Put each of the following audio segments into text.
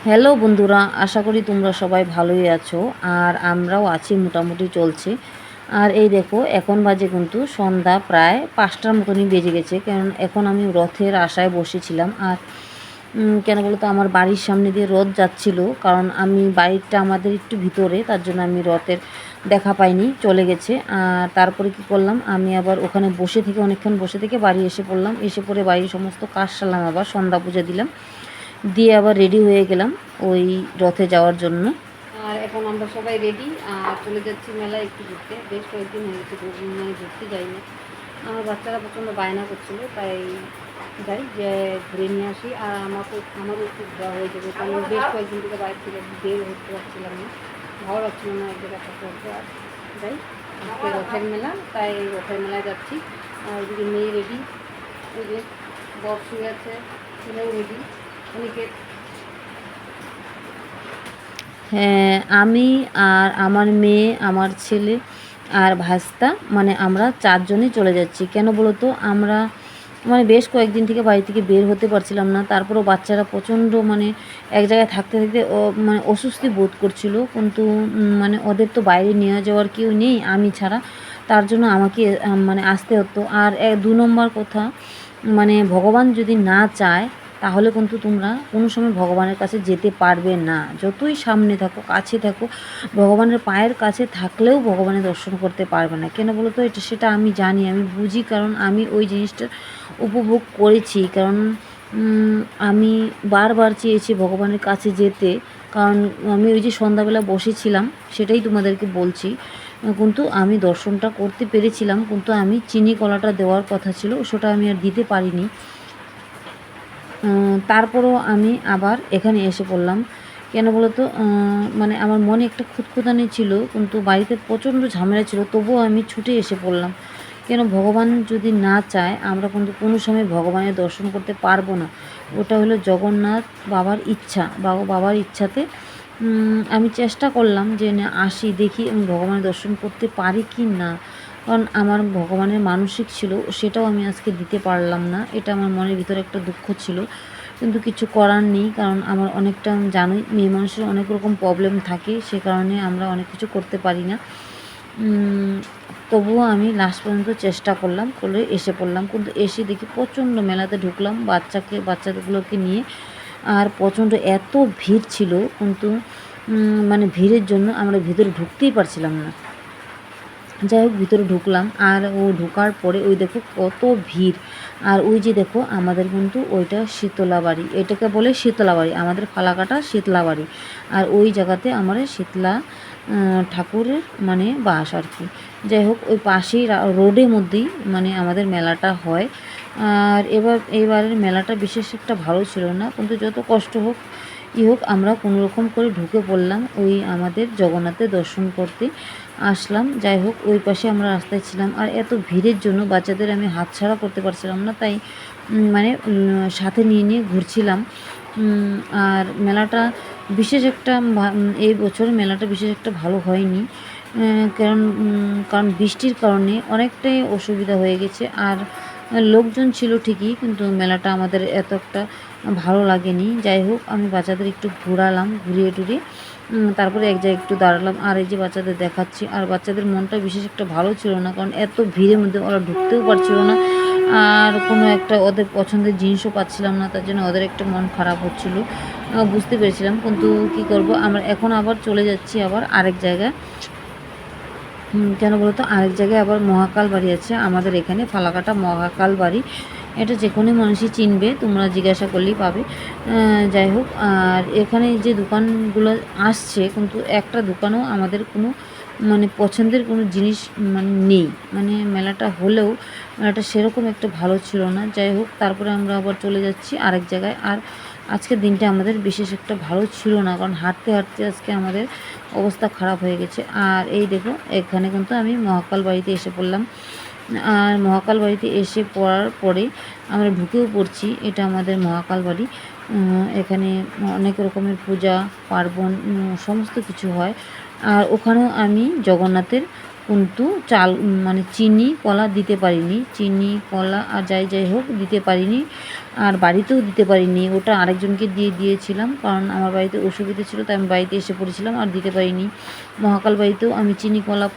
Hello বন্ধুরা, আশা করি তোমরা সবাই ভালোই আছো। আর আমরাও আছি, মোটামুটি চলছে। আর এই দেখো, এখন বাজে কিন্তু সন্ধ্যা প্রায় 5টার মতনই বেজে গেছে। কারণ এখন আমি রথের আশায় বসেছিলাম। আর কেন বলো তো, আমার বাড়ির সামনে দিয়ে রথ যাচ্ছিল। কারণ আমি বাড়িটা আমাদের একটু ভিতরে, তার জন্য আমি রথের দেখা পাইনি, চলে গেছে। আর তারপরে কি করলাম, আমি আবার ওখানে বসে থেকে অনেকক্ষণ বসে থেকে বাড়ি এসে পড়লাম। এসে পড়ে বাড়ির সমস্ত কাজ সারলাম, আবার সন্ধ্যা পুজো দিলাম, দিয়ে আবার রেডি হয়ে গেলাম ওই রথে যাওয়ার জন্য। আর এখন আমরা সবাই রেডি, আর চলে যাচ্ছি মেলায় একটু ঘুরতে। বেশ কয়েকদিন হয়ে গেছে ঘুরতে যাই না। আমার বাচ্চারা প্রচণ্ড বায়না করছিল, তাই যাই যে ঘুরে নিয়ে আসি। আর আমারও একটু ঘোরা হয়ে যাবে, কারণ বেশ কয়েকদিন থেকে বাইরে থেকে বের হতে পারছিলাম না, ভালো লাগছিল না এক জায়গায় থাকতে হতো। আর যাই, আজকে রথের মেলা, তাই রথের মেলায় যাচ্ছি। আর ওইদিকে মেয়ে রেডি, ওই যে বর শুয়ে আছে, ছেলেও রেডি। হ্যাঁ, আমি আর আমার মেয়ে, আমার ছেলে আর ভাস্তা, মানে আমরা 4জনই চলে যাচ্ছি। কেন বলো তো, আমরা মানে বেশ কয়েকদিন থেকে বাড়ি থেকে বের হতে পারছিলাম না। তারপরেও বাচ্চারা প্রচণ্ড মানে এক জায়গায় থাকতে থাকতে মানে অস্বস্তি বোধ করছিল। কিন্তু মানে ওদের তো বাইরে নিয়ে যাওয়ার কেউ নেই আমি ছাড়া, তার জন্য আমাকে মানে আসতে হতো। আর 2 নম্বর কথা, মানে ভগবান যদি না চায় তাহলে কিন্তু তোমরা কোনো সময় ভগবানের কাছে যেতে পারবে না। যতই সামনে থাকো, কাছে থাকো, ভগবানের পায়ের কাছে থাকলেও ভগবানের দর্শন করতে পারবে না। কেন বলো তো, সেটা আমি জানি, আমি বুঝি, কারণ আমি ওই জিনিসটা উপভোগ করেছি। কারণ আমি বারবার চেয়েছি ভগবানের কাছে যেতে। কারণ আমি ওই যে সন্ধ্যাবেলা বসেছিলাম, সেটাই তোমাদেরকে বলছি। কিন্তু আমি দর্শনটা করতে পেরেছিলাম, কিন্তু আমি চিনি কলাটা দেওয়ার কথা ছিল, সেটা আমি আর দিতে পারিনি। তারপরও আমি আবার এখানে এসে পড়লাম। কেন বলো তো, মানে আমার মনে একটা খুঁতখুঁতানি ছিল, কিন্তু বাড়িতে প্রচণ্ড ঝামেলা ছিল, তবুও আমি ছুটে এসে পড়লাম। কেন, ভগবান যদি না চায় আমরা কিন্তু কোনো সময় ভগবানের দর্শন করতে পারবো না। ওটা হলো জগন্নাথ বাবার ইচ্ছা, বাবার ইচ্ছাতে আমি চেষ্টা করলাম যে না, আসি, দেখি আমি ভগবানের দর্শন করতে পারি কি না। কারণ আমার ভগবানের মানসিক ছিল, সেটাও আমি আজকে দিতে পারলাম না। এটা আমার মনের ভিতরে একটা দুঃখ ছিল, কিন্তু কিছু করার নেই। কারণ আমার অনেকটা, জানোই, মেয়ে মানুষের অনেক রকম প্রবলেম থাকে, সে কারণে আমরা অনেক কিছু করতে পারি না। তবুও আমি লাস্ট পর্যন্ত চেষ্টা করলাম, করে এসে পড়লাম। কিন্তু এসে দেখি প্রচণ্ড মেলাতে ঢুকলাম বাচ্চাগুলোকে নিয়ে। আর প্রচণ্ড এত ভিড় ছিল, কিন্তু মানে ভিড়ের জন্য আমরা ভিতরে ঢুকতেই পারছিলাম না। যাই হোক, ভিতরে ঢুকলাম। আর ঢোকার পরে ওই দেখো কত ভিড়। আর ওই যে দেখো, আমাদের কিন্তু ওইটা শীতলা বাড়ি, এটাকে বলে শীতলা বাড়ি, আমাদের ফালাকাটা শীতলা বাড়ি। আর ওই জায়গাতে আমার শীতলা ঠাকুরের মানে বাস আর কি। যাই হোক, ওই পাশেই রোডের মধ্যেই মানে আমাদের মেলাটা হয়। আর এইবারের মেলাটা বিশেষ একটা ভালো ছিল না, কিন্তু যত কষ্ট হোক হোক, আমরা কোনো রকম করে ঢুকে পড়লাম ওই আমাদের জগন্নাথের দর্শন করতে আসলাম। যাই হোক, ওই পাশে আমরা রাস্তায় ছিলাম। আর এত ভিড়ের জন্য বাচ্চাদের আমি হাতছাড়া করতে পারছিলাম না, তাই মানে সাথে নিয়ে নিয়ে ঘুরছিলাম। আর মেলাটা বিশেষ একটা এই বছর মেলাটা বিশেষ একটা ভালো হয়নি। কারণ বৃষ্টির কারণে অনেকটাই অসুবিধা হয়ে গেছে। আর লোকজন ছিল ঠিকই, কিন্তু মেলাটা আমাদের এত একটা ভালো লাগেনি। যাই হোক, আমি বাচ্চাদের একটু ঘোরালাম, ঘুরিয়ে টুরিয়ে তারপরে এক জায়গায় একটু দাঁড়ালাম। আর এই যে বাচ্চাদের দেখাচ্ছি, আর বাচ্চাদের মনটা বিশেষ একটা ভালো ছিল না, কারণ এত ভিড়ের মধ্যে ওরা ঢুকতেও পারছিল না। আর কোনো একটা ওদের পছন্দের জিনিসও পাচ্ছিলাম না, তার জন্য ওদের একটা মন খারাপ হচ্ছিলো, বুঝতে পেরেছিলাম। কিন্তু কী করব, আমরা এখন আবার চলে যাচ্ছি আবার আরেক জায়গায়। কেন বলো তো, আরেক জায়গায় আবার মহাকাল বাড়ি আছে আমাদের এখানে, ফালাকাটা মহাকাল বাড়ি। এটা যে কোনো মানুষই চিনবে, তোমরা জিজ্ঞাসা করলেই পাবে। যাই হোক, আর এখানে যে দোকানগুলো আসছে, কিন্তু একটা দোকানও আমাদের কোনো মানে পছন্দের কোনো জিনিস মানে নেই। মানে মেলাটা হলেও মেলাটা সেরকম একটা ভালো ছিল না। যাই হোক, তারপরে আমরা আবার চলে যাচ্ছি আরেক জায়গায়। আর আজকের দিনটা আমাদের বিশেষ একটা ভালো ছিল না, কারণ হাঁটতে হাঁটতে আজকে আমাদের অবস্থা খারাপ হয়ে গেছে। আর এই দেখো, এখানে কিন্তু আমি মহাকাল বাড়িতে এসে পড়লাম। আর মহাকাল বাড়িতে এসে পড়ার পরে আমরা ঢুকেও পড়ছি, এটা আমাদের মহাকাল বাড়ি। এখানে অনেক রকমের পূজা পার্বণ সমস্ত কিছু হয়। আর ওখানেও আমি জগন্নাথের কিন্তু চাল মানে চিনি কলা দিতে পারিনি, চিনি কলা আর যাই যাই হোক দিতে পারিনি, আর বাড়িতেও দিতে পারিনি, ওটা আরেকজনকে দিয়েছিলাম, কারণ আমার বাড়িতে অসুবিধা ছিল তাই আমি বাড়িতে এসে পড়েছিলাম আর দিতে পারিনি। মহাকাল বাড়িতেও আমি চিনি কলা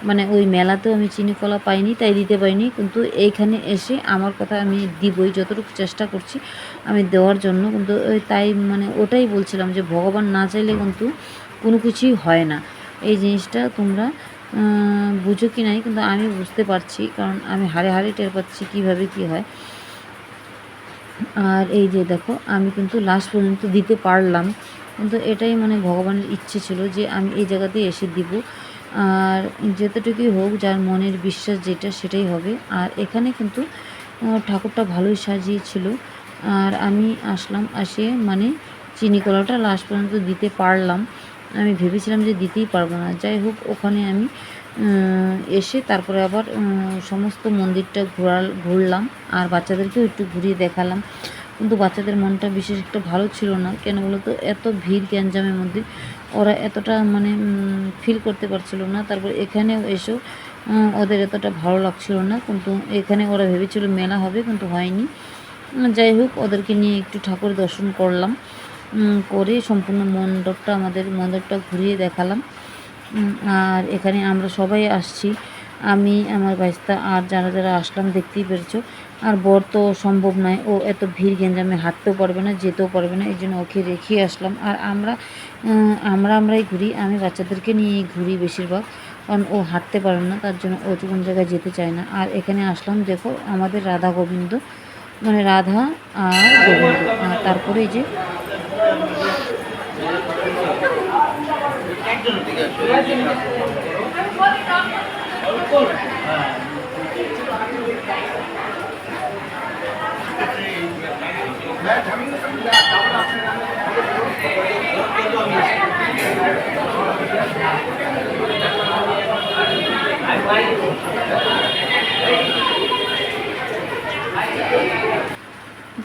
মানে ওই মেলাতেও আমি চিনি কলা পাইনি তাই দিতে পারিনি, কিন্তু এইখানে এসে আমার কথা আমি দিবই, যতটুকু চেষ্টা করছি আমি দেওয়ার জন্য, কিন্তু তাই মানে ওটাই বলছিলাম যে ভগবান না চাইলে কিন্তু কোনো কিছুই হয় না। এই জিনিসটা তোমরা বুঝো কি নাই, কিন্তু আমি বুঝতে পারছি, কারণ আমি হাড়ে হাড়ে টের পাচ্ছি কীভাবে কী হয়। আর এই যে দেখো আমি কিন্তু লাস্ট পর্যন্ত দিতে পারলাম, কিন্তু এটাই মানে ভগবানের ইচ্ছে ছিল যে আমি এই জায়গাতেই এসে দিব, আর যতটুকুই হোক যার মনের বিশ্বাস যেটা সেটাই হবে। আর এখানে কিন্তু ঠাকুরটা ভালোই সাজিয়েছিল, আর আমি আসলাম, আসে মানে চিনি কলাটা লাস্ট পর্যন্ত দিতে পারলাম। আমি ভেবেছিলাম যে দিতেই পারবো না, যাই হোক ওখানে আমি এসে তারপরে আবার সমস্ত মন্দিরটা ঘুরলাম, আর বাচ্চাদেরকেও একটু ঘুরিয়ে দেখালাম, কিন্তু বাচ্চাদের মনটা বিশেষ একটা ভালো ছিল না, কেন বলো তো এত ভিড় গ্যাঞ্জামের মধ্যে ওরা এতটা মানে ফিল করতে পারছিল না। তারপর এখানেও এসেও ওদের এতটা ভালো লাগছিল না, কিন্তু এখানে ওরা ভেবেছিল মেলা হবে কিন্তু হয়নি। যাই হোক ওদেরকে নিয়ে একটু ঠাকুর দর্শন করলাম, করে সম্পূর্ণ আমাদের মণ্ডপটা ঘুরিয়ে দেখালাম। আর এখানে আমরা সবাই আসছি, আমি আমার ভাইস্তা আর যারা যারা আসলাম দেখতেই পেরেছো। আর বর তো সম্ভব নয়, ও এত ভিড় গ্যাঞ্জামে হাঁটতেও পারবে না, যেতেও পারবে না, এই জন্য ওকে রেখে আসলাম। আর আমরাই ঘুরি, আমি বাচ্চাদেরকে নিয়েই ঘুরি বেশিরভাগ, কারণ ও হাঁটতে পারে না, তার জন্য ও কোন জায়গায় যেতে চায় না। আর এখানে আসলাম, দেখো আমাদের রাধা গোবিন্দ, মানে রাধা আর গোবিন্দ, আর তারপরে এই যে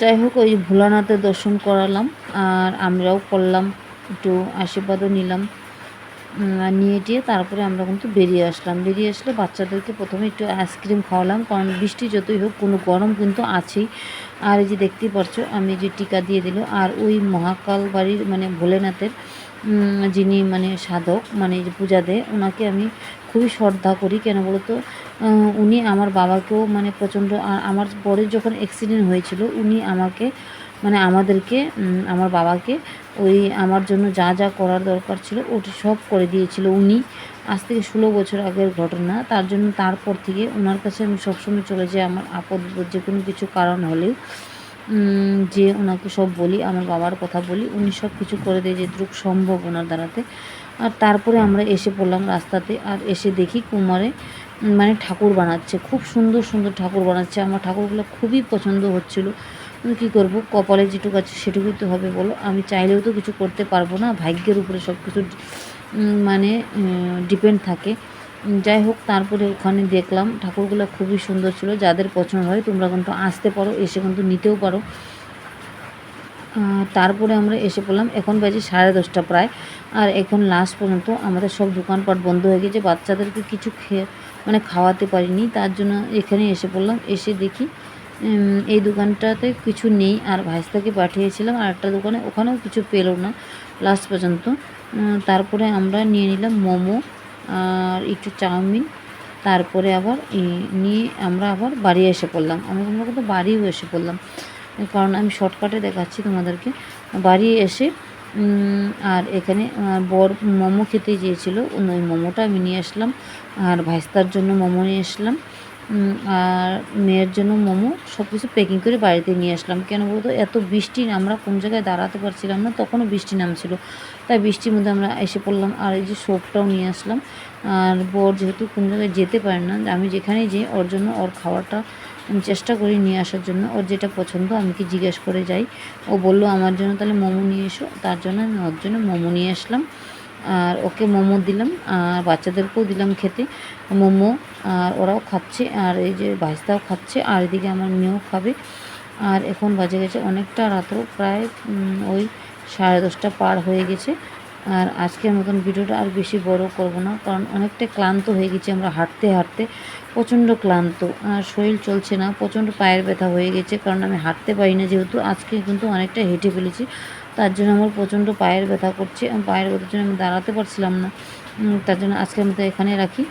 যাই হোক ওই ভোলানাথের দর্শন করালাম, আর আমরাও করলাম, একটু আশীর্বাদও নিলাম, নিয়ে টিয়ে তারপরে আমরা কিন্তু বেরিয়ে আসলাম। বেরিয়ে আসলে বাচ্চাদেরকে প্রথমে একটু আইসক্রিম খাওয়ালাম, কারণ বৃষ্টি যতই হোক কোনো গরম কিন্তু আছেই। আর এই যে দেখতেই পাচ্ছ আমি যে টিকা দিয়ে দিল, আর ওই মহাকাল বাড়ির মানে ভোলেনাথের যিনি মানে সাধক, মানে যে পূজা দেয়, ওনাকে আমি খুবই শ্রদ্ধা করি। কেন বলতো উনি আমার বাবাকেও মানে প্রচণ্ড, আমার বরের যখন অ্যাক্সিডেন্ট হয়েছিল উনি আমাকে মানে আমাদেরকে আমার বাবাকে ওই আমার জন্য যা যা করার দরকার ছিল ওটি সব করে দিয়েছিল উনি। আজ থেকে 16 বছর আগের ঘটনা, তার জন্য তারপর থেকে ওনার কাছে আমি সবসময় চলে যাই আমার আপদ যে কোনো কিছু কারণ হলেও, যে ওনাকে সব বলি, আমার বাবার কথা বলি, উনি সব কিছু করে দেয় যেটুকু সম্ভব ওনার দ্বারাতে। আর তারপরে আমরা এসে পড়লাম রাস্তাতে, আর এসে দেখি কুমারে মানে ঠাকুর বানাচ্ছে, খুব সুন্দর সুন্দর ঠাকুর বানাচ্ছে, আমার ঠাকুরগুলো খুবই পছন্দ হচ্ছিলো। কিন্তু কী করবো, কপালে যেটুকু আছে সেটুকুই তো হবে বলো, আমি চাইলেও তো কিছু করতে পারবো না, ভাগ্যের উপরে সব কিছু মানে ডিপেন্ড থাকে। যাই হোক তারপরে ওখানে দেখলাম ঠাকুরগুলো খুবই সুন্দর ছিল, যাদের পছন্দ হয় তোমরা কিন্তু আসতে পারো, এসে কিন্তু নিতেও পারো। তারপরে আমরা এসে পড়লাম, এখন বাজে 10:30 প্রায়, আর এখন লাস্ট পর্যন্ত আমাদের সব দোকানপাট বন্ধ হয়ে গেছে, বাচ্চাদেরকে কিছু মানে খাওয়াতে পারিনি, তার জন্য এখানে এসে পড়লাম। এসে দেখি এই দোকানটাতে কিছু নেই, আর ভাইস্তাকে পাঠিয়েছিলাম আর একটা দোকানে, ওখানেও কিছু পেলো না লাস্ট পর্যন্ত। তারপরে আমরা নিয়ে নিলাম মোমো আর একটু চাউমিন, তারপরে আবার নিয়ে আমরা আবার বাড়ি এসে পড়লাম। আমরা কিন্তু বাড়িও এসে পড়লাম, কারণ আমি শর্টকাটে দেখাচ্ছি তোমাদেরকে। বাড়ি এসে আর এখানে বর মোমো খেতে চেয়েছিলো, ওই মোমোটা আমি নিয়ে আসলাম, আর ভাইস্তার জন্য মোমো নিয়ে আসলাম, আর মেয়ের জন্য মোমো, সব কিছু প্যাকিং করে বাড়িতে নিয়ে আসলাম। কেন বলতো এত বৃষ্টি, আমরা কোন জায়গায় দাঁড়াতে পারছিলাম না, তখনও বৃষ্টি নামছিল, তাই বৃষ্টির মধ্যে আমরা এসে পড়লাম। আর এই যে সোপটাও নিয়ে আসলাম, আর বর যেহেতু কোন জায়গায় যেতে পারে না, আমি যেখানেই যাই ওর জন্য ওর খাওয়াটা আমি চেষ্টা করি নিয়ে আসার জন্য, ওর যেটা পছন্দ আমি কি জিজ্ঞেস করে যাই, ও বললো আমার জন্য তাহলে মোমো নিয়ে এসো, তার জন্য আমি ওর জন্য মোমো নিয়ে আসলাম, আর ওকে মোমো দিলাম, আর বাচ্চাদেরকেও দিলাম খেতে মোমো, আর ওরাও খাচ্ছে, আর এই যে ভাইস্তাও খাচ্ছে, আর এদিকে আমার মেয়েও খাবে। আর এখন বাজে গেছে অনেকটা রাত্র, প্রায় ওই 10:30 পার হয়ে গেছে। আর আজকের মতন ভিডিওটা আর বেশি বড় করব না, কারণ অনেকটা ক্লান্ত হয়ে গেছি আমরা হাঁটতে হাঁটতে, প্রচণ্ড ক্লান্ত। আর শরীর চলছে না, প্রচণ্ড পায়ের ব্যথা হয়ে গেছে, কারণ আমি হাঁটতে পারি না যেহেতু। আজকে কিন্তু অনেকটা হেঁটে ফেলেছি, তার জন্য আমার প্রচণ্ড পায়ের ব্যথা করছে। পায়ের ব্যথার জন্য আমি দাঁড়াতে পারছিলাম না। তার জন্য আজকের মতো এখানে রাখি।